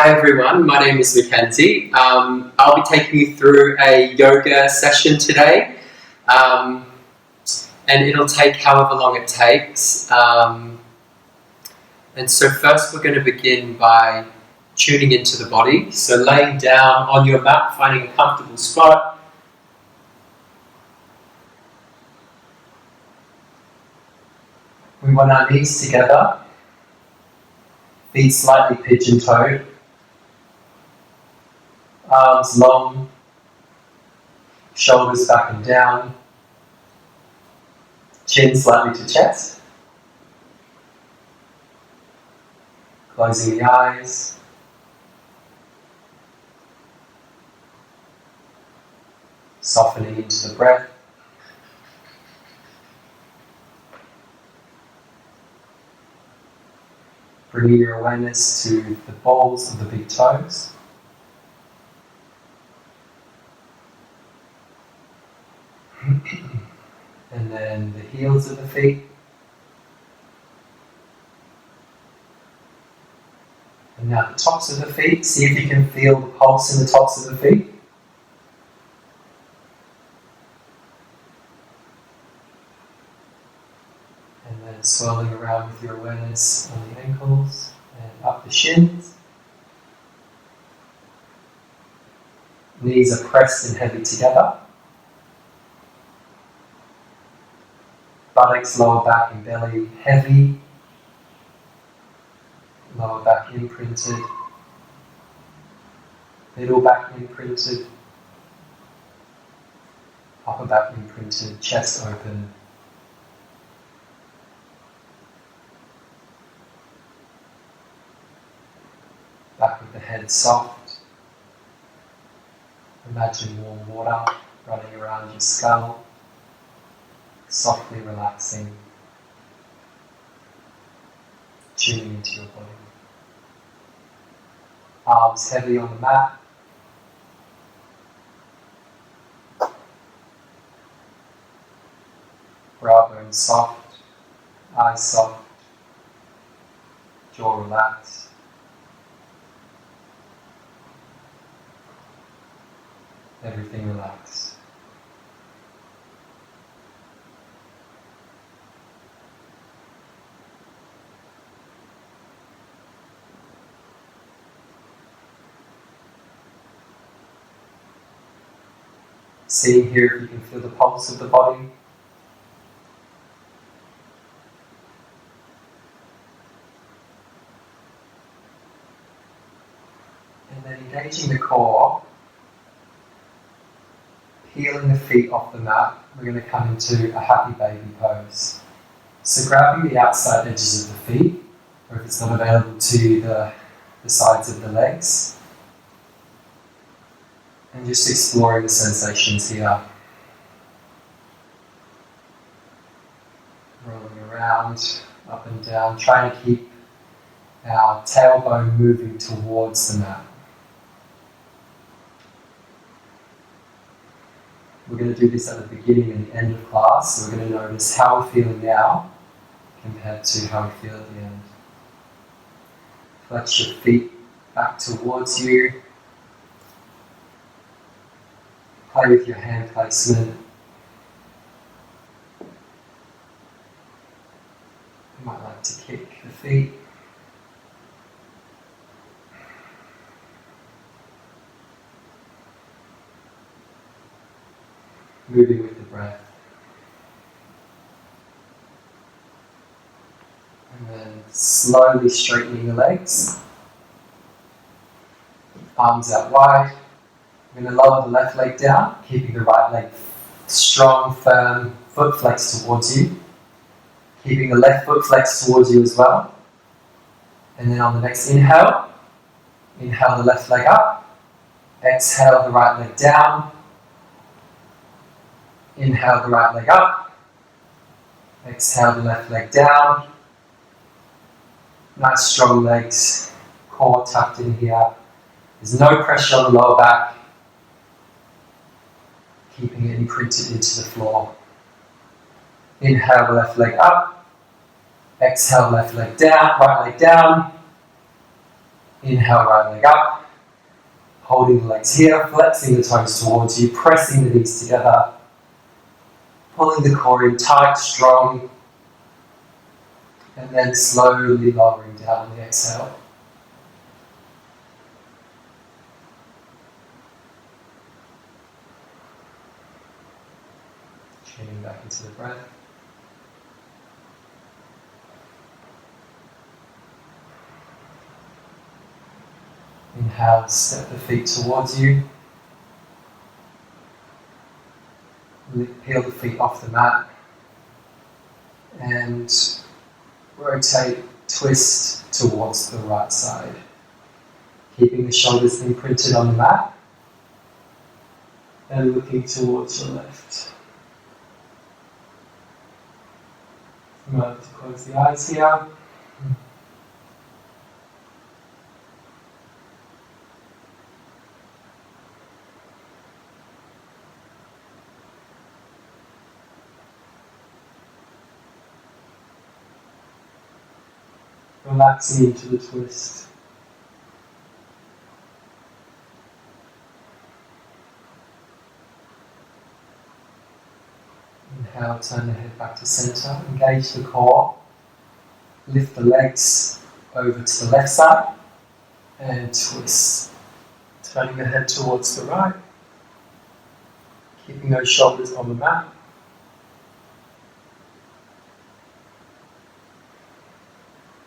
Hi everyone, my name is Mackenzie. I'll be taking you through a yoga session today, and it'll take however long it takes. And so first we're going to begin by tuning into the body. So laying down on your mat, finding a comfortable spot. We want our knees together, feet slightly pigeon-toed, arms long, shoulders back and down, chin slightly to chest, closing the eyes, softening into the breath. Bringing your awareness to the balls of the big toes. And then the heels of the feet. And now the tops of the feet. See if you can feel the pulse in the tops of the feet. And then swirling around with your awareness on the ankles and up the shins. Knees are pressed and heavy together. Buttocks, lower back and belly heavy. Lower back imprinted. Middle back imprinted. Upper back imprinted. Chest open. Back of the head soft. Imagine warm water running around your skull. Softly relaxing, tuning into your body. Arms heavy on the mat. Brow bone soft, eyes soft, jaw relaxed. Everything relaxed. Seeing here if you can feel the pulse of the body. And then engaging the core, peeling the feet off the mat, we're going to come into a happy baby pose. So grabbing the outside edges of the feet, or if it's not available to the sides of the legs, and just exploring the sensations here. Rolling around, up and down, trying to keep our tailbone moving towards the mat. We're going to do this at the beginning and the end of class, so we're going to notice how we're feeling now compared to how we feel at the end. Flex your feet back towards you. Play with your hand placement. You might like to kick the feet. Moving with the breath. And then slowly straightening the legs. Arms out wide. We're going to lower the left leg down, keeping the right leg strong, firm, foot flexed towards you. Keeping the left foot flexed towards you as well. And then on the next inhale, inhale the left leg up. Exhale the right leg down. Inhale the right leg up. Exhale the left leg down. Nice strong legs, core tucked in here. There's no pressure on the lower back. Keeping it imprinted into the floor. Inhale the left leg up. Exhale left leg down, right leg down. Inhale, right leg up. Holding the legs here, flexing the toes towards you, pressing the knees together. Pulling the core in tight, strong. And then slowly lowering down on the exhale. Tuning back into the breath. Inhale, step the feet towards you. Peel the feet off the mat. And rotate, twist towards the right side. Keeping the shoulders imprinted on the mat. And looking towards your left. Remember to close the eyes here. Relaxing into the twist. Inhale, turn the head back to center, engage the core, lift the legs over to the left side, and twist. Turning the head towards the right, keeping those shoulders on the mat.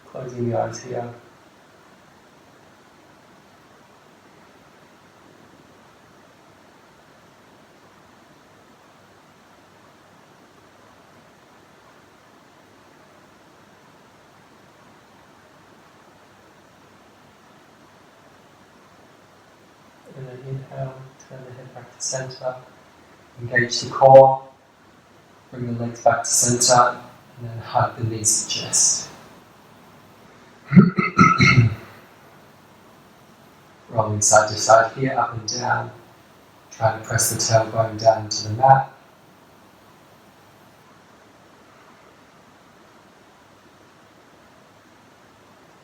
Closing the eyes here. And then inhale, turn the head back to center, engage the core, bring the legs back to center, and then hug the knees to chest. Rolling side to side here, up and down. Try to press the tailbone down to the mat.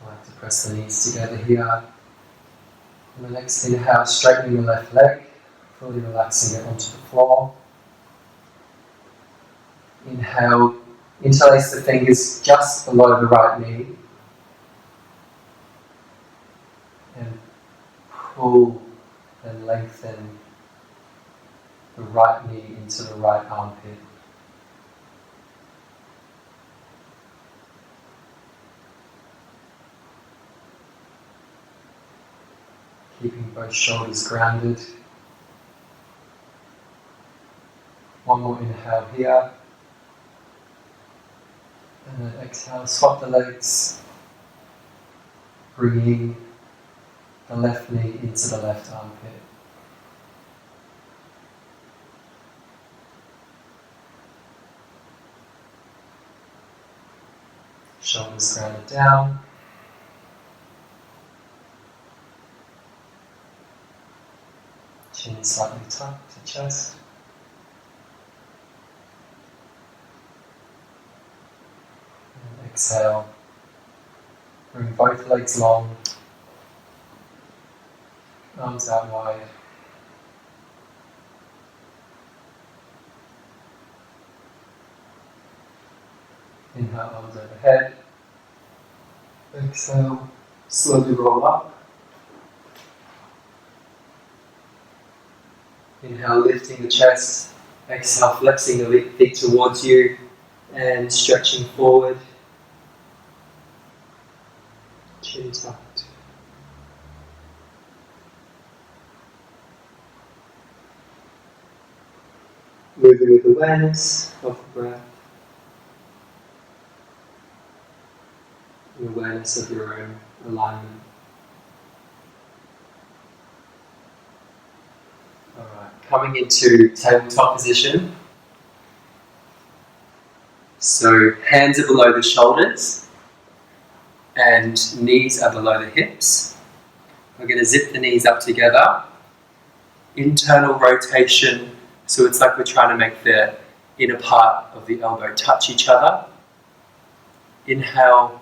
I like to press the knees together here. On the next inhale, straightening the left leg, fully relaxing it onto the floor. Inhale, interlace the fingers just below the right knee. And pull and lengthen the right knee into the right armpit. Keeping both shoulders grounded. One more inhale here. And then exhale, swap the legs. Bringing the left knee into the left armpit. Shoulders grounded down. Chin slightly tucked to chest. And exhale. Bring both legs long. Arms out wide. Inhale, arms overhead. Exhale, slowly roll up. Inhale, lifting the chest. Exhale, flexing the feet towards you and stretching forward. Chin tucked. Moving with awareness of the breath. And awareness of your own alignment. Alright, coming into tabletop position. So hands are below the shoulders and knees are below the hips. We're going to zip the knees up together. Internal rotation, so it's like we're trying to make the inner part of the elbow touch each other. Inhale.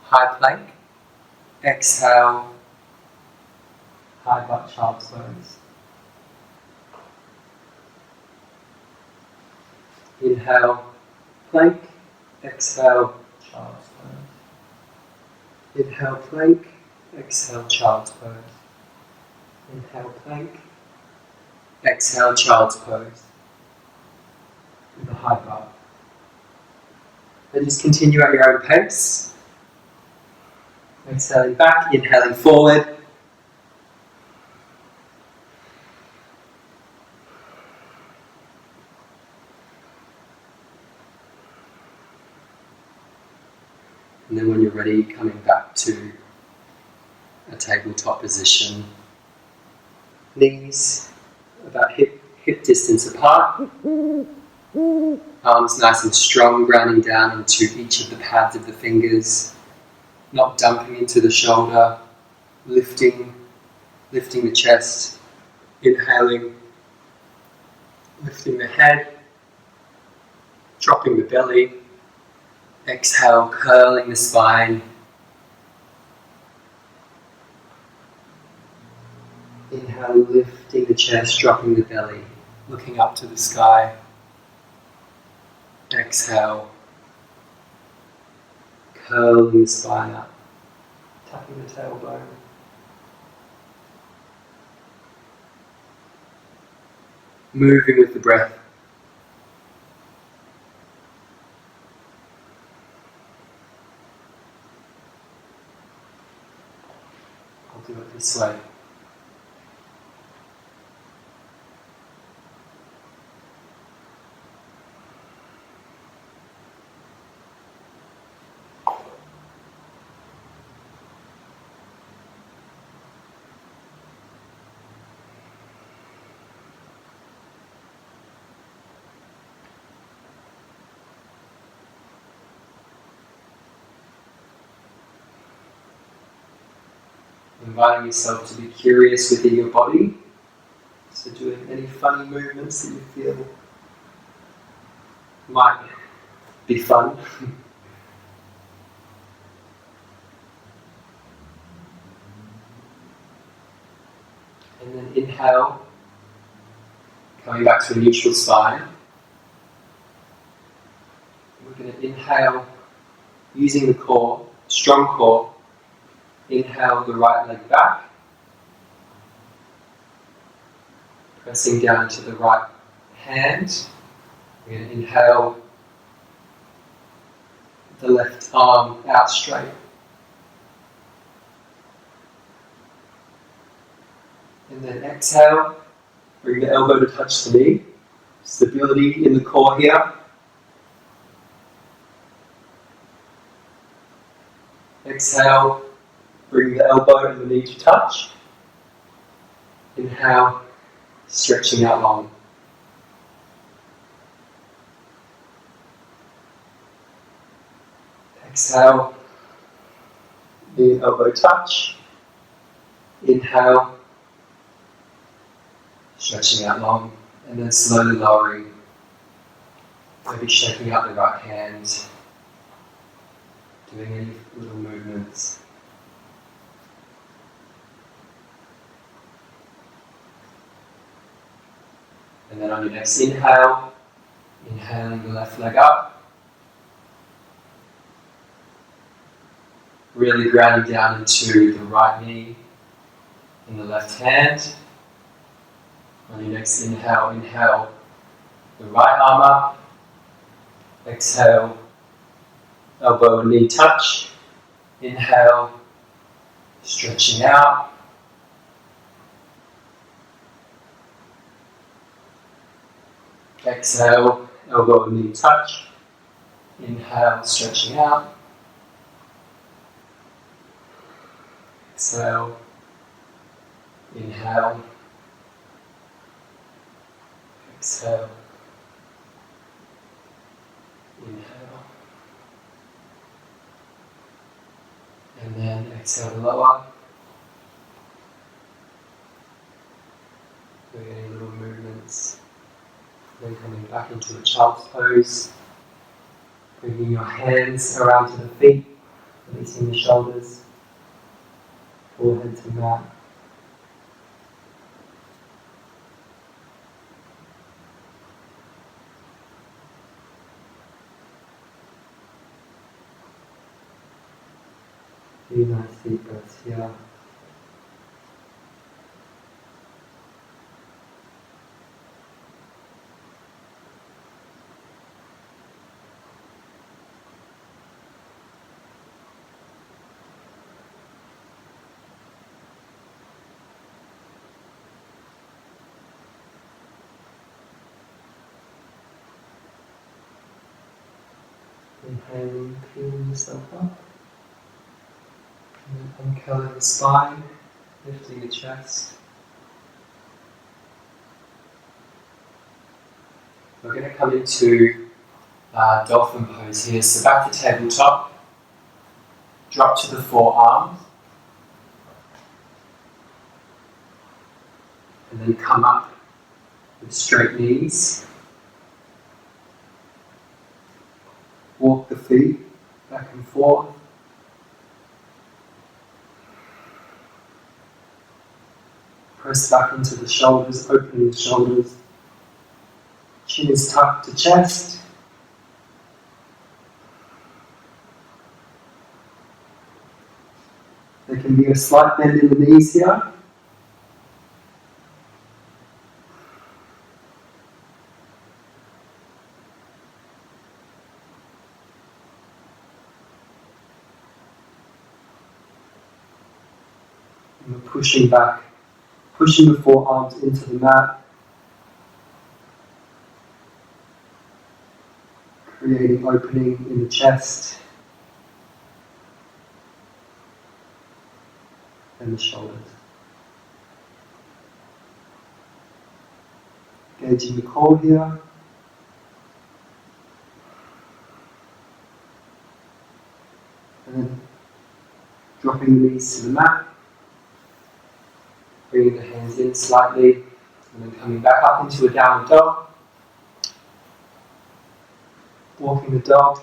high plank. Exhale, high butt child's pose. Inhale, plank. Exhale, child's pose. Inhale, plank. Exhale, child's pose. Inhale, plank. Exhale, child's pose. With a high butt. And just continue at your own pace. Exhaling back, inhaling forward. And then when you're ready, coming back to a tabletop position. Knees about hip distance apart. Arms nice and strong, grounding down into each of the pads of the fingers. Not dumping into the shoulder. Lifting the chest. Inhaling. Lifting the head. Dropping the belly. Exhale, curling the spine. Inhale, lifting the chest, dropping the belly, looking up to the sky. Exhale, curling the spine up, tucking the tailbone. Moving with the breath. I'll do it this way. Inviting yourself to be curious within your body. So doing any funny movements that you feel might be fun. And then inhale, coming back to a neutral spine. We're going to inhale using the core, strong core. Inhale the right leg back, pressing down to the right hand. We're going to inhale the left arm out straight. And then exhale, bring the elbow to touch the knee. Stability in the core here. Exhale. Bring the elbow and the knee to touch. Inhale, stretching out long. Exhale, knee and elbow touch. Inhale, stretching out long. And then slowly lowering. Maybe shaking out the right hand. Doing any little movements. And then on your next inhale, inhaling the left leg up. Really grounding down into the right knee and the left hand. On your next inhale, inhale the right arm up. Exhale, elbow and knee touch. Inhale, stretching out. Exhale, elbow and knee touch. Inhale, stretching out. Exhale, inhale. Exhale, inhale. And then exhale to lower. We're getting little movements. Then coming back into a child's pose, bringing your hands around to the feet, Releasing the shoulders, forehead to mat. Few nice deep breaths here. Inhaling, cleaning yourself up. And uncurling the spine, lifting the chest. We're going to come into dolphin pose here. So back to tabletop. Drop to the forearms. And then come up with straight knees. Walk the feet back and forth. Press back into the shoulders, opening the shoulders. Chin is tucked to chest. There can be a slight bend in the knees here. And we're pushing back, pushing the forearms into the mat. Creating opening in the chest and the shoulders. Engaging the core here. And then dropping the knees to the mat. Bringing the hands in slightly. And then coming back up into a downward dog. Walking the dog.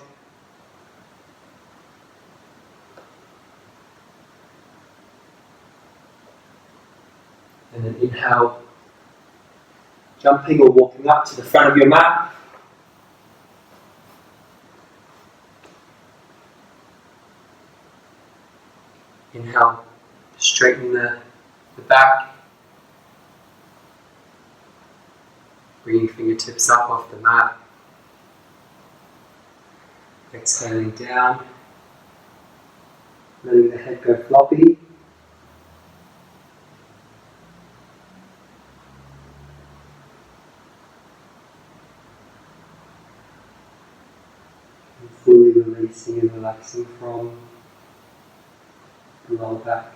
And then inhale, jumping or walking up to the front of your mat. Inhale, straightening the back. Bringing fingertips up off the mat. Exhaling down, letting the head go floppy. And fully releasing and relaxing from the lower back.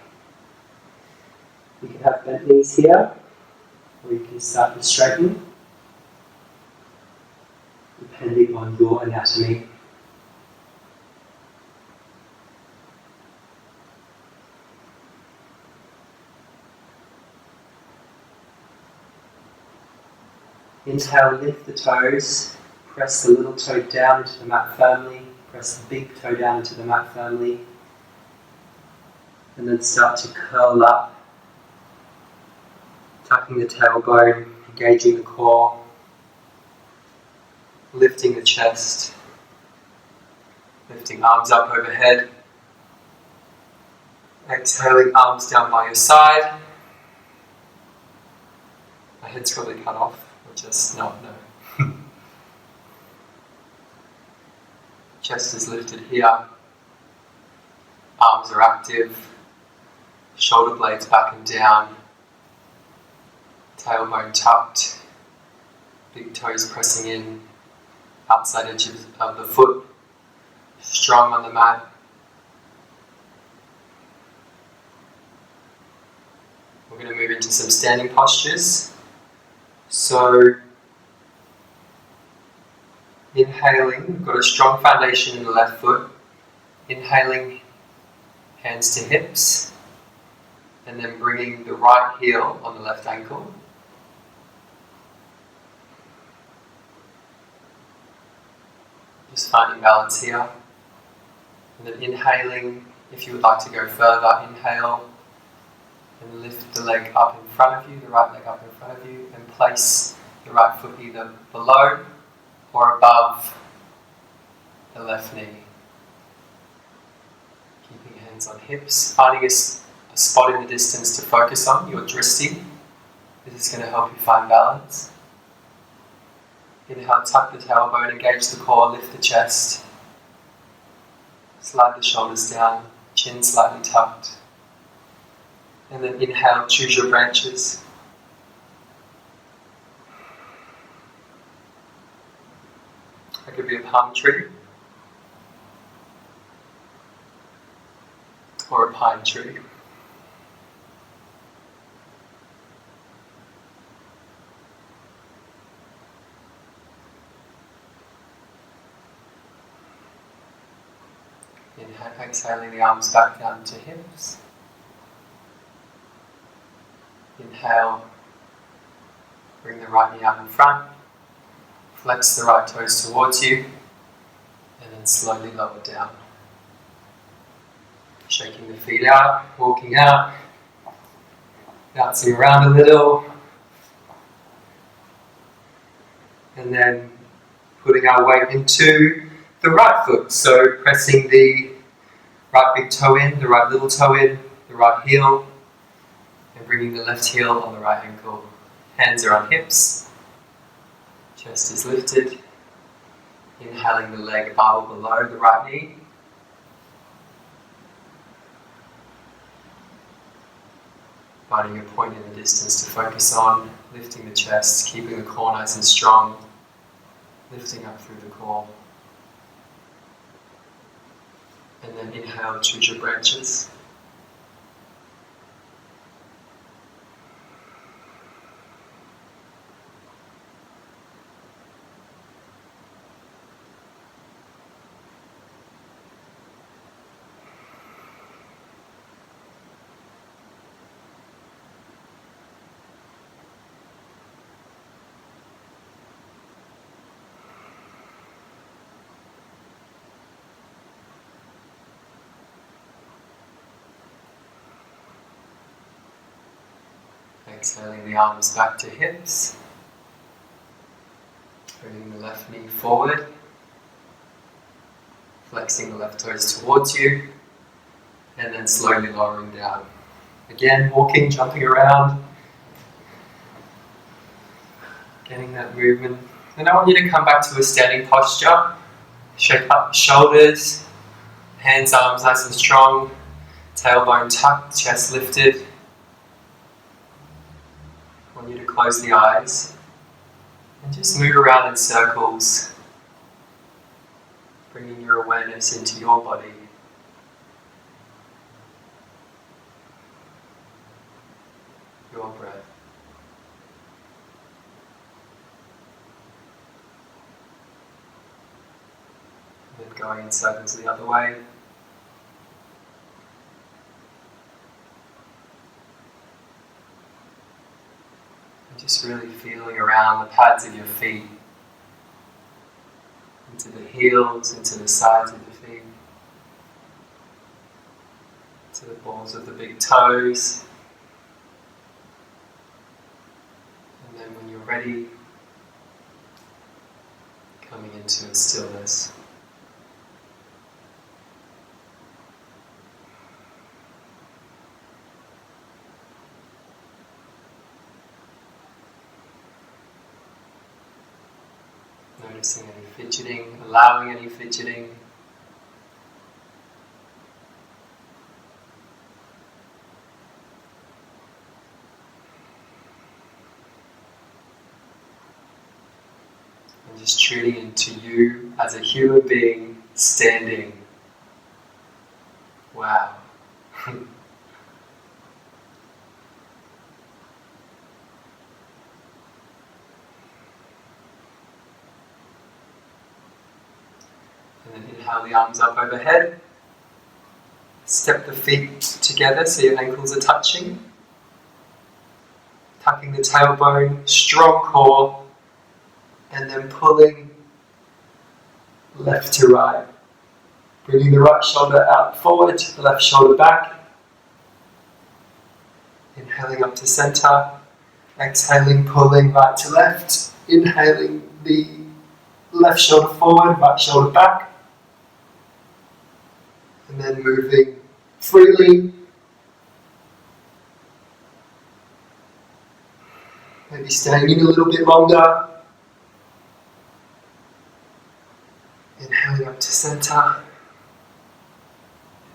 You can have bent knees here, or you can start to straighten, depending on your anatomy. Inhale, lift the toes, press the little toe down into the mat firmly, press the big toe down into the mat firmly, and then start to curl up, tucking the tailbone, engaging the core, lifting the chest, lifting arms up overhead, exhaling arms down by your side. My head's probably cut off. Just no. Chest is lifted here. Arms are active. Shoulder blades back and down. Tailbone tucked. Big toes pressing in. Outside edge of the foot. Strong on the mat. We're going to move into some standing postures. So, inhaling, we've got a strong foundation in the left foot. Inhaling, hands to hips, and then bringing the right heel on the left ankle. Just finding balance here. And then inhaling, if you would like to go further, inhale and lift the leg up in front of you, the right leg up in front of you, and place the right foot either below or above the left knee. Keeping hands on hips, finding a spot in the distance to focus on, your drishti. This is going to help you find balance. Inhale, tuck the tailbone, engage the core, lift the chest. Slide the shoulders down, chin slightly tucked. And then inhale, choose your branches. That could be a palm tree or a pine tree. Exhaling the arms back down to hips. Inhale, bring the right knee out in front, flex the right toes towards you, and then slowly lower down. Shaking the feet out, walking out, bouncing around a little, and then putting our weight into the right foot, so pressing the right big toe in, the right little toe in, the right heel, and bringing the left heel on the right ankle. Hands are on hips, chest is lifted, inhaling the leg above or below the right knee. Finding a point in the distance to focus on, lifting the chest, keeping the core nice and strong, lifting up through the core. And then inhale, choose your branches. Exhaling the arms back to hips, bringing the left knee forward, flexing the left toes towards you, and then slowly lowering down. Again, walking, jumping around, getting that movement. Then I want you to come back to a standing posture, shake up the shoulders, hands, arms nice and strong, tailbone tucked, chest lifted. I want you to close the eyes and just move around in circles, bringing your awareness into your body. Your breath. And then going in circles the other way. Just really feeling around the pads of your feet, into the heels, into the sides of the feet, to the balls of the big toes. And then when you're ready, coming into a stillness. Noticing any fidgeting, allowing any fidgeting. And just tuning into you as a human being standing. Wow. And then inhale the arms up overhead. Step the feet together so your ankles are touching. Tucking the tailbone, strong core, and then pulling left to right. Bringing the right shoulder out forward, the left shoulder back. Inhaling up to center. Exhaling, pulling right to left. Inhaling the left shoulder forward, right shoulder back. And then moving freely. Maybe staying in a little bit longer. Inhaling up to center.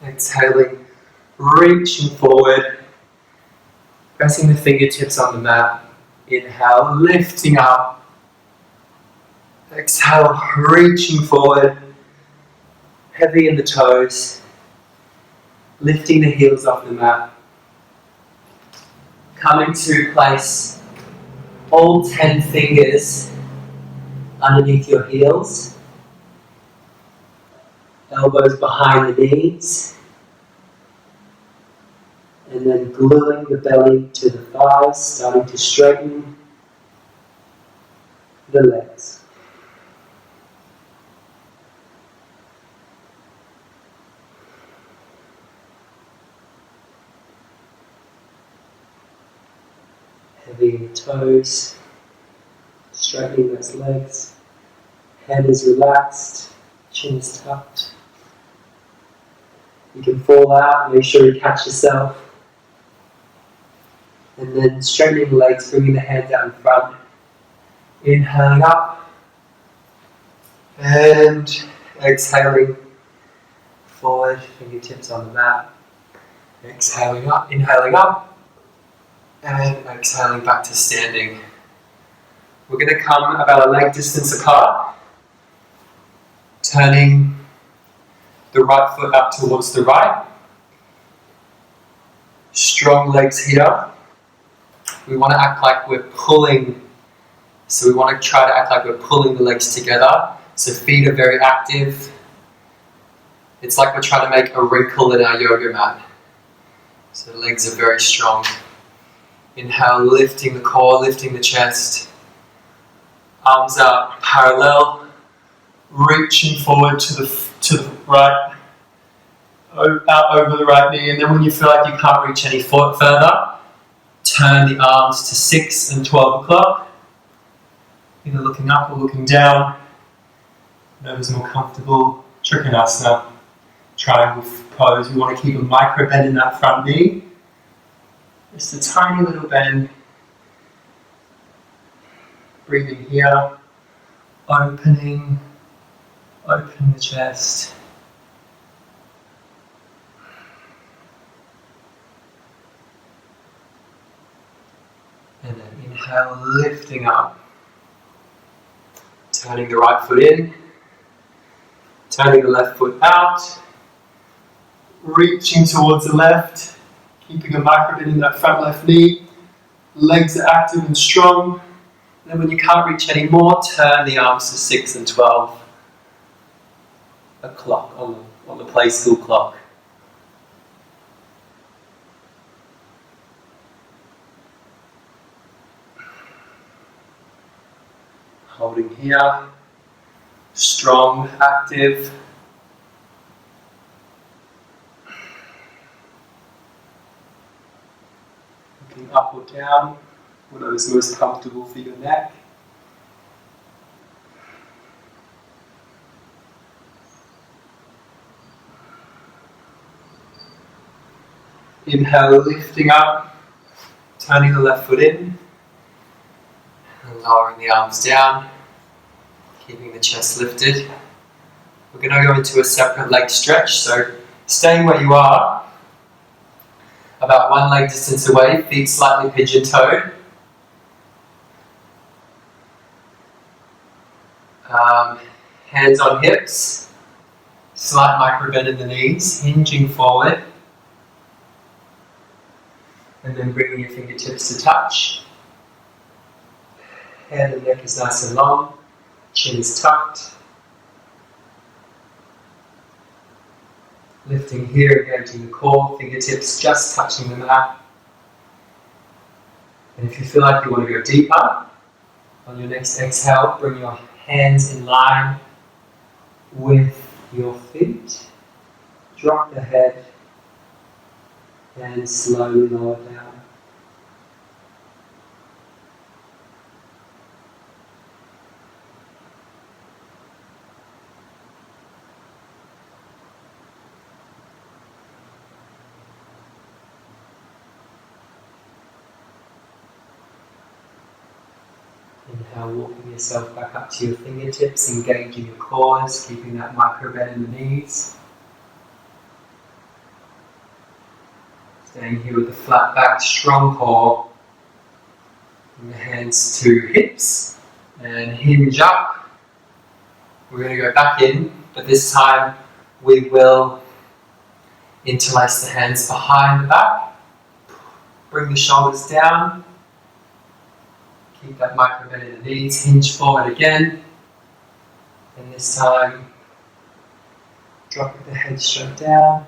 Exhaling, reaching forward. Pressing the fingertips on the mat. Inhale, lifting up. Exhale, reaching forward. Heavy in the toes. Lifting the heels off the mat. Coming to place all 10 fingers underneath your heels. Elbows behind the knees. And then gluing the belly to the thighs, starting to straighten the legs. Heavy in the toes, straightening those legs. Head is relaxed, chin is tucked. You can fall out, make sure you catch yourself. And then straightening the legs, bringing the hands out in front. Inhaling up. And exhaling forward, fingertips on the mat. Exhaling up, inhaling up. And exhaling back to standing. We're going to come about a leg distance apart. Turning the right foot up towards the right. Strong legs here. We want to act like we're pulling, so we want to try to act like we're pulling the legs together. So feet are very active. It's like we're trying to make a wrinkle in our yoga mat. So the legs are very strong. Inhale, lifting the core, lifting the chest. Arms out parallel, reaching forward to the right, out over the right knee. And then when you feel like you can't reach any further, turn the arms to 6 and 12 o'clock, either looking up or looking down. Whatever's more comfortable. Trikonasana, triangle pose. We want to keep a micro bend in that front knee. Just a tiny little bend. Breathing here, opening the chest. And then inhale, lifting up. Turning the right foot in. Turning the left foot out. Reaching towards the left. Keeping a micro bend in that front left knee. Legs are active and strong. And then when you can't reach any more, turn the arms to 6 and 12 o'clock on the play school clock. Holding here, strong, active. Looking up or down, whatever is most comfortable for your neck. Inhale, lifting up, turning the left foot in. And lowering the arms down, keeping the chest lifted. We're going to go into a separate leg stretch, so staying where you are, about one leg distance away, feet slightly pigeon-toed. Hands on hips, slight micro bend in the knees, hinging forward. And then bringing your fingertips to touch. Head and neck is nice and long. Chin is tucked. Lifting here, engaging the core, fingertips just touching the mat. And if you feel like you want to go deeper, on your next exhale, bring your hands in line with your feet. drop the head and slowly lower down. Inhale, walking yourself back up to your fingertips, engaging your cores, keeping that micro bend in the knees. Staying here with the flat back, strong core. Bring the hands to hips and hinge up. We're going to go back in, but this time we will interlace the hands behind the back. Bring the shoulders down. Keep that micro bend in the knees, hinge forward again. And this time, drop the head straight down.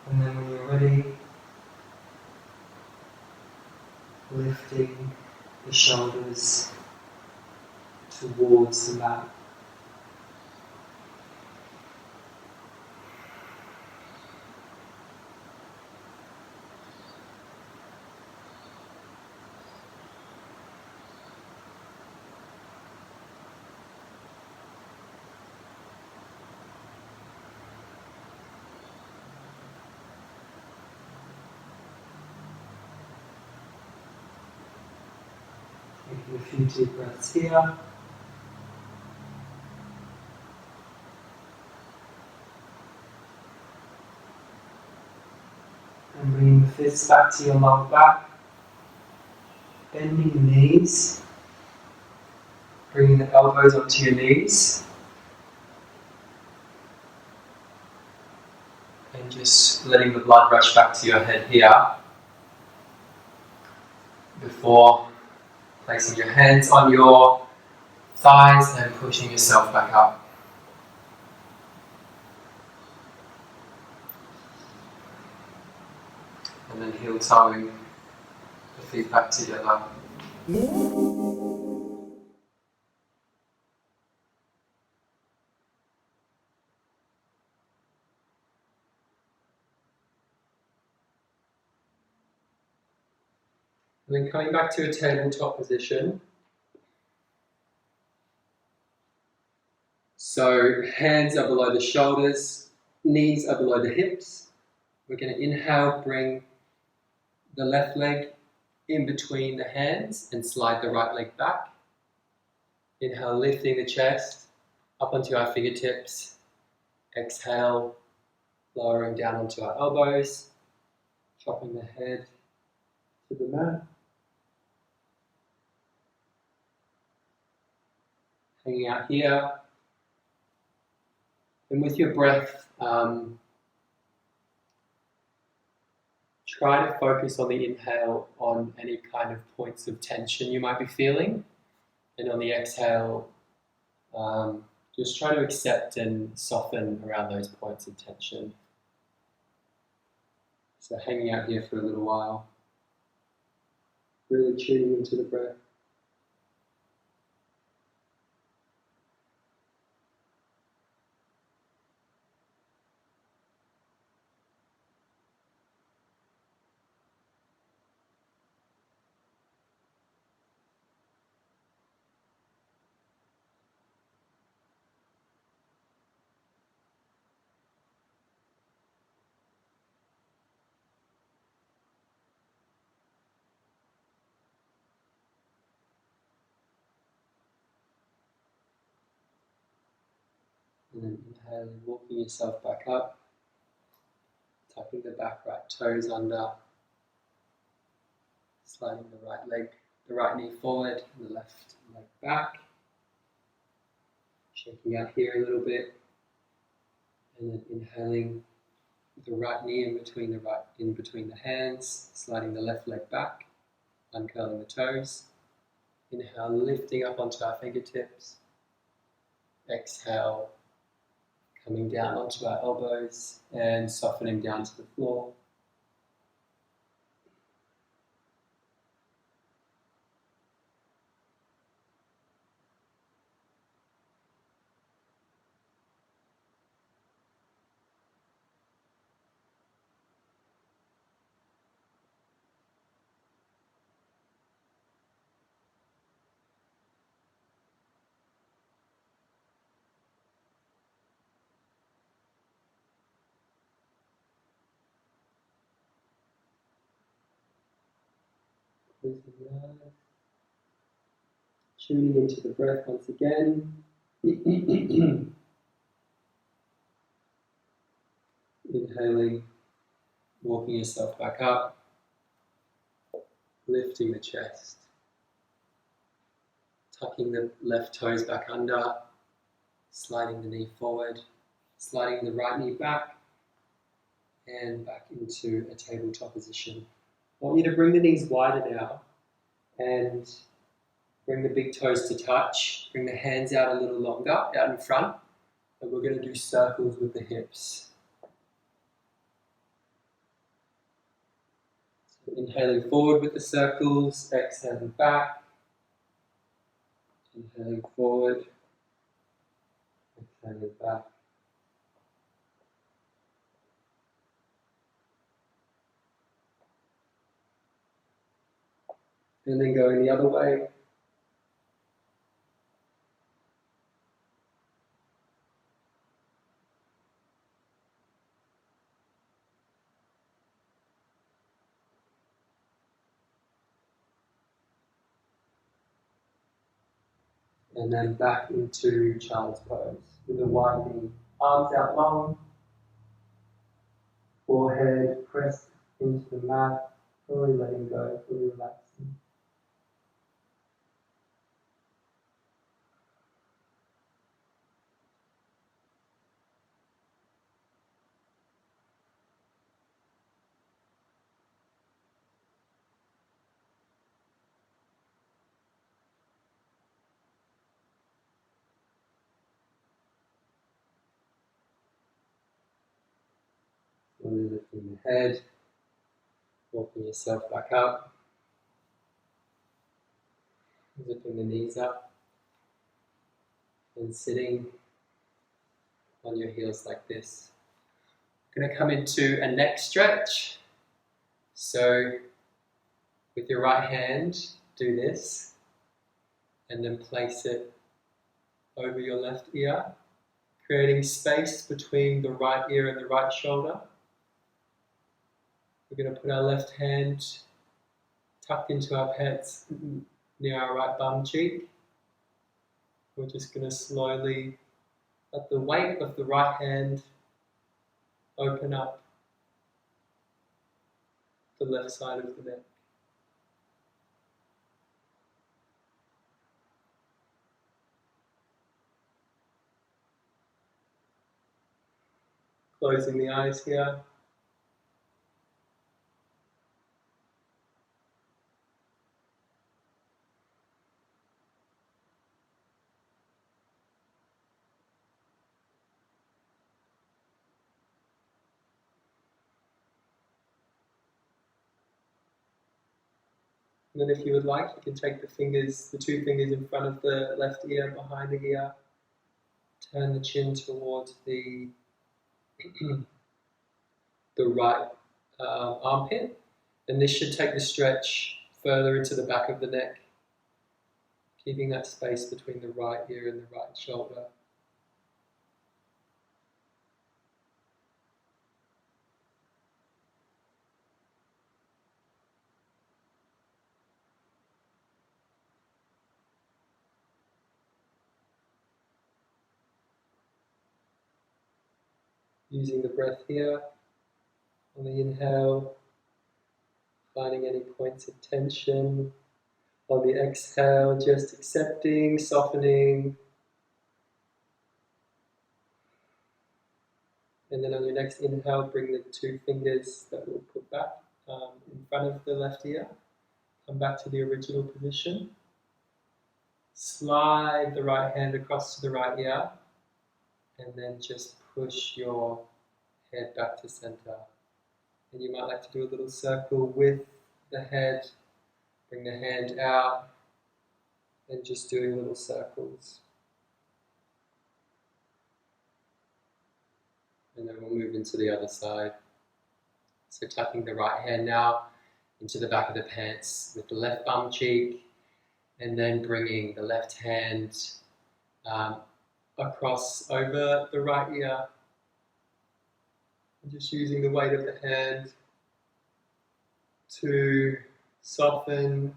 And then when you're ready, lifting the shoulders towards the mat. Taking a few deep breaths here. And bringing the fists back to your lower back. Bending the knees. Bringing the elbows onto your knees. And just letting the blood rush back to your head here. Before placing your hands on your thighs and pushing yourself back up. And then heel toeing the feet back together. And then coming back to a tabletop position. So hands are below the shoulders, knees are below the hips. We're going to inhale, bring the left leg in between the hands and slide the right leg back. Inhale, lifting the chest up onto our fingertips. Exhale, lowering down onto our elbows, dropping the head to the mat. Hanging out here. And with your breath, try to focus on the inhale on any kind of points of tension you might be feeling. And on the exhale, just try to accept and soften around those points of tension. So hanging out here for a little while, really tuning into the breath. And then inhaling, walking yourself back up, tucking the back right toes under, sliding the right leg, the right knee forward and the left leg back. Shaking out here a little bit, and then inhaling with the right knee in between the hands, sliding the left leg back, uncurling the toes. Inhale, lifting up onto our fingertips. Exhale, coming down onto our elbows and softening down to the floor. Closing the eyes. Tuning into the breath once again. Inhaling, walking yourself back up, lifting the chest, tucking the left toes back under, sliding the knee forward, sliding the right knee back, and back into a tabletop position. I want you to bring the knees wider now and bring the big toes to touch. Bring the hands out a little longer, out in front, and we're going to do circles with the hips. So inhaling forward with the circles, exhaling back. Inhaling forward, exhaling back. And then going the other way. And then back into child's pose with a wide knee. Arms out long. Forehead pressed into the mat. Fully letting go, fully relaxing. Slowly lifting the head, walking yourself back up, zipping the knees up, and sitting on your heels like this. We're going to come into a neck stretch. So with your right hand, do this, and then place it over your left ear, creating space between the right ear and the right shoulder. We're going to put our left hand tucked into our pants near our right bum cheek. We're just going to slowly let the weight of the right hand open up the left side of the neck. Closing the eyes here. And then if you would like, you can take the two fingers in front of the left ear, behind the ear. Turn the chin towards the right armpit. And this should take the stretch further into the back of the neck, keeping that space between the right ear and the right shoulder. Using the breath here on the inhale, finding any points of tension. On the exhale, just accepting, softening. And then on your next inhale, bring the two fingers that we'll put back in front of the left ear. Come back to the original position. Slide the right hand across to the right ear. And then just push your head back to center. And you might like to do a little circle with the head. Bring the hand out. And just doing little circles. And then we'll move into the other side. So tucking the right hand now into the back of the pants with the left bum cheek, and then bringing the left hand across over the right ear. And just using the weight of the hand to Soften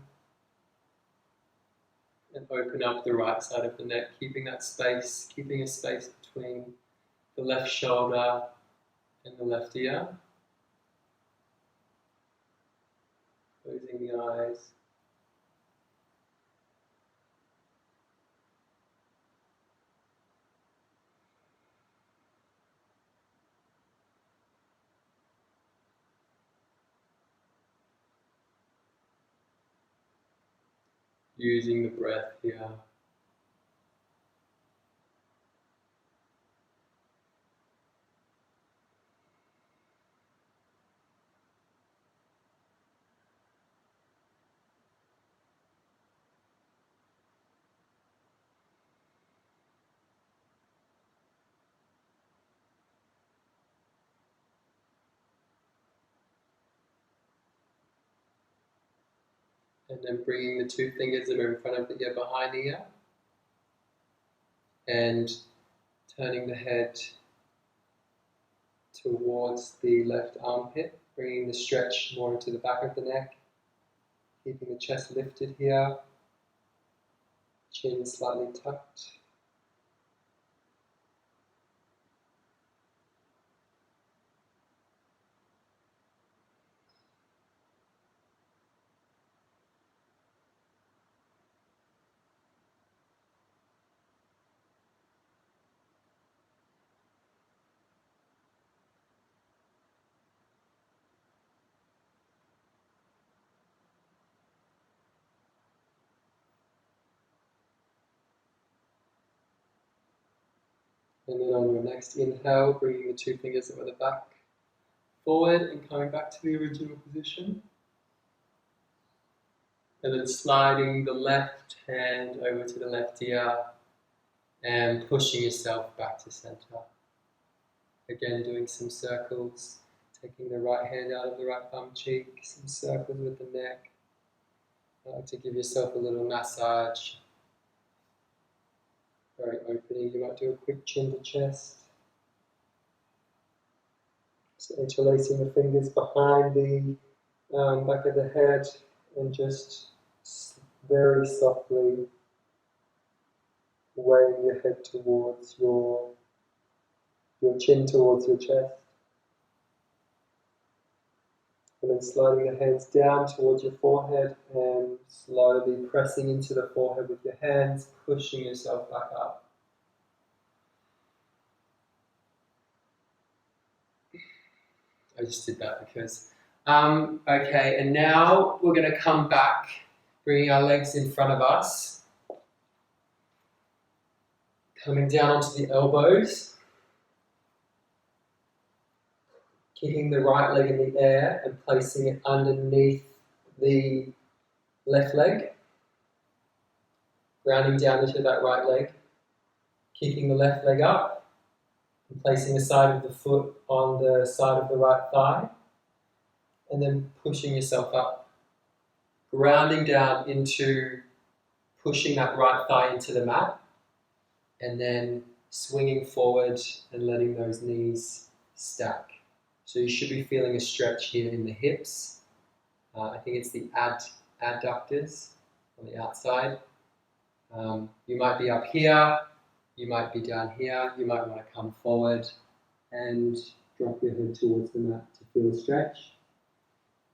and open up the right side of the neck, keeping that space, keeping a space between the left shoulder and the left ear. Closing the eyes. Using the breath here. And then bringing the two fingers that are in front of the ear behind the ear. And turning the head towards the left armpit, bringing the stretch more into the back of the neck, keeping the chest lifted here, chin slightly tucked. And then on your next inhale, bringing the two fingers that were the back forward and coming back to the original position. And then sliding the left hand over to the left ear and pushing yourself back to center. Again, doing some circles, taking the right hand out of the right bum cheek, some circles with the neck. I like to give yourself a little massage. Very opening. You might do a quick chin to chest. So interlacing the fingers behind the back of the head and just very softly weighing your head towards your chin towards your chest. And then sliding the hands down towards your forehead and slowly pressing into the forehead with your hands, pushing yourself back up. I just did that because, okay, and now we're going to come back, bringing our legs in front of us, coming down onto the elbows, keeping the right leg in the air and placing it underneath the left leg, grounding down into that right leg, keeping the left leg up, and placing the side of the foot on the side of the right thigh, and then pushing yourself up, grounding down into pushing that right thigh into the mat, and then swinging forward and letting those knees stack. So you should be feeling a stretch here in the hips. I think it's the adductors on the outside. You might be up here, you might be down here, you might want to come forward and drop your head towards the mat to feel a stretch.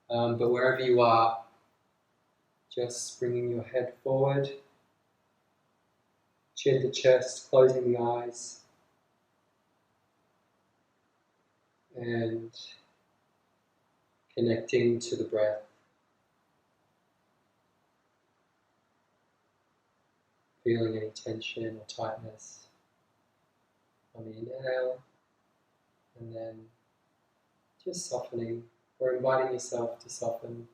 But wherever you are, just bringing your head forward, chin to chest, closing the eyes, and connecting to the breath. Feeling any tension or tightness on the inhale, and then just softening or inviting yourself to soften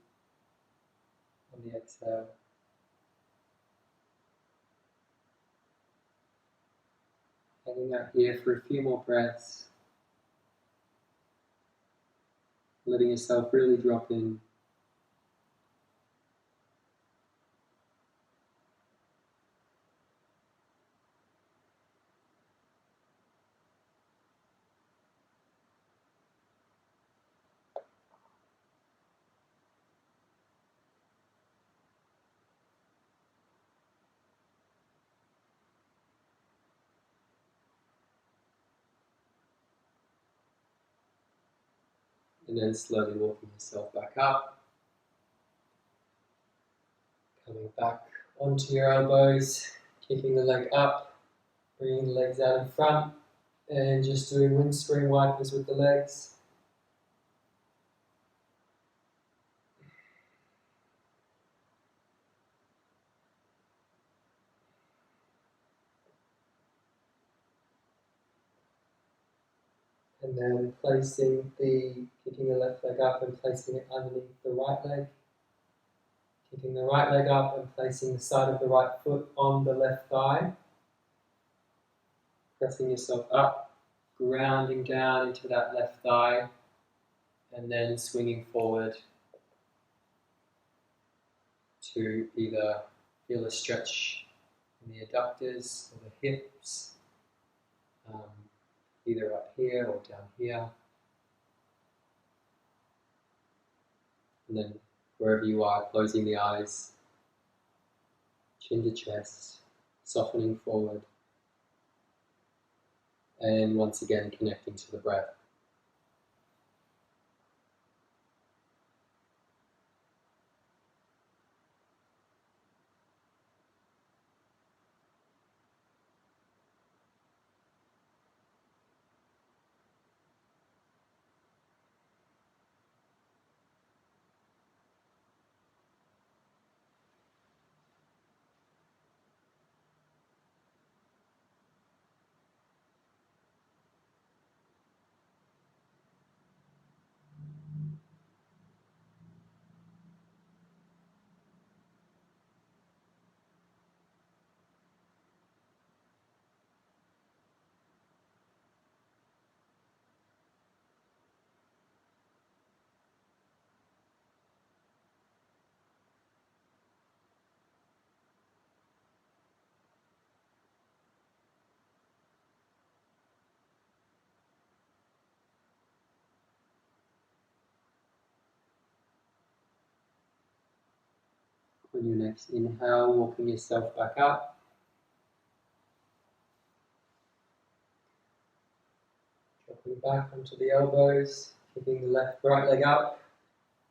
on the exhale. Hanging out here for a few more breaths, letting yourself really drop in. And then slowly walking yourself back up. Coming back onto your elbows, kicking the leg up, bringing the legs out in front, and just doing windscreen wipers with the legs. And then kicking the left leg up and placing it underneath the right leg. Kicking the right leg up and placing the side of the right foot on the left thigh. Pressing yourself up, grounding down into that left thigh, and then swinging forward to either feel a stretch in the adductors or the hips, either up here or down here. And then wherever you are, closing the eyes, chin to chest, softening forward, and once again connecting to the breath. On your next inhale, walking yourself back up. Dropping back onto the elbows, kicking the right leg up,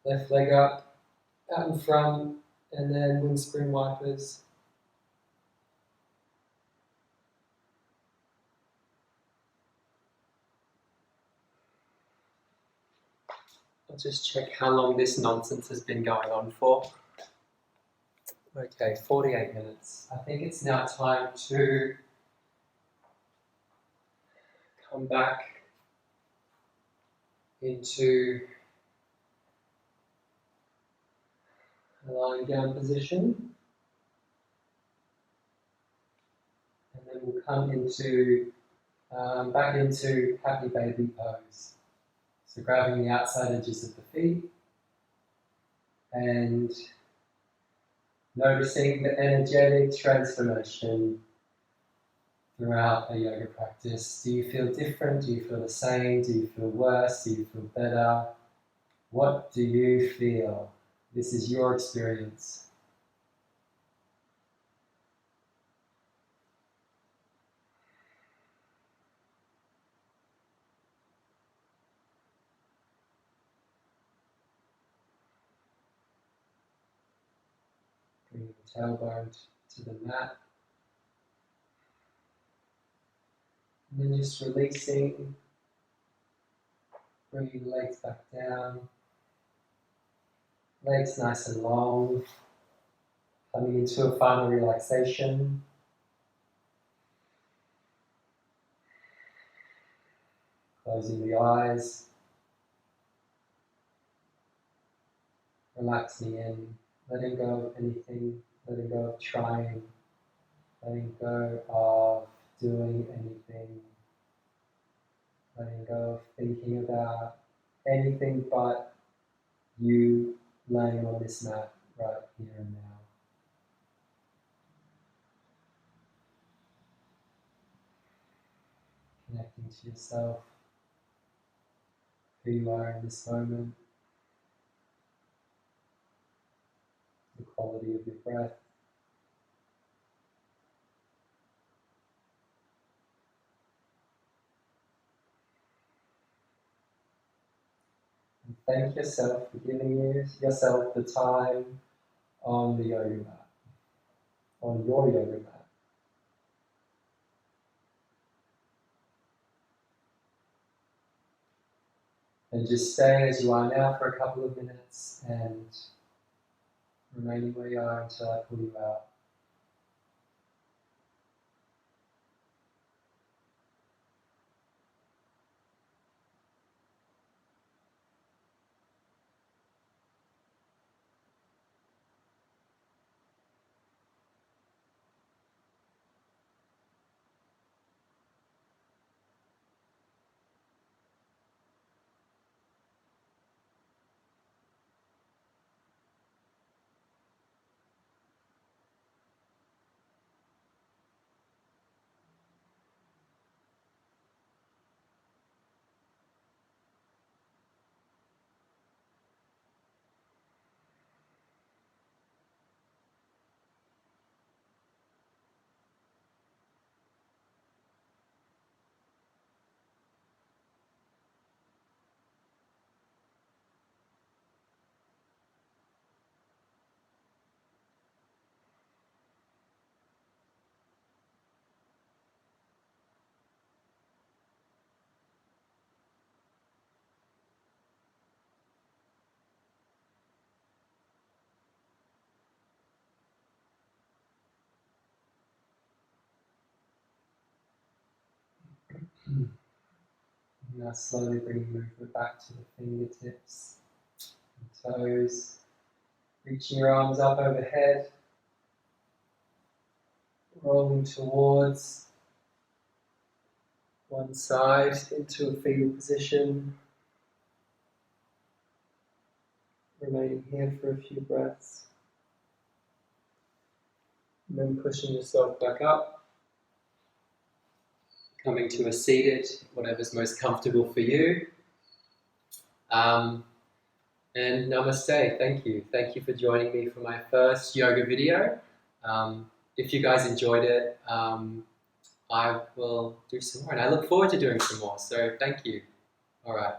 left leg up, out in front, and then windscreen wipers. I'll just check how long this nonsense has been going on for. Okay, 48 minutes. I think it's now time to come back into a lying down position. And then we'll come into back into happy baby pose. So grabbing the outside edges of the feet and noticing the energetic transformation throughout a yoga practice. Do you feel different? Do you feel the same? Do you feel worse? Do you feel better? What do you feel? This is your experience. Bring the tailbone to the mat. And then just releasing, bringing the legs back down. Legs nice and long. Coming into a final relaxation. Closing the eyes. Relaxing in, letting go of anything, letting go of trying, letting go of doing anything, letting go of thinking about anything but you laying on this mat right here and now. Connecting to yourself, who you are in this moment, the quality of your breath. Thank yourself for giving yourself the time on the yoga mat, on your yoga mat. And just stay as you are now for a couple of minutes and remaining where you are until I pull you out. Now slowly bringing movement back to the fingertips and toes. Reaching your arms up overhead. Rolling towards one side into a fetal position. Remaining here for a few breaths. And then pushing yourself back up. Coming to a seated, whatever's most comfortable for you. And namaste, thank you. Thank you for joining me for my first yoga video. If you guys enjoyed it, I will do some more. And I look forward to doing some more. So thank you. All right.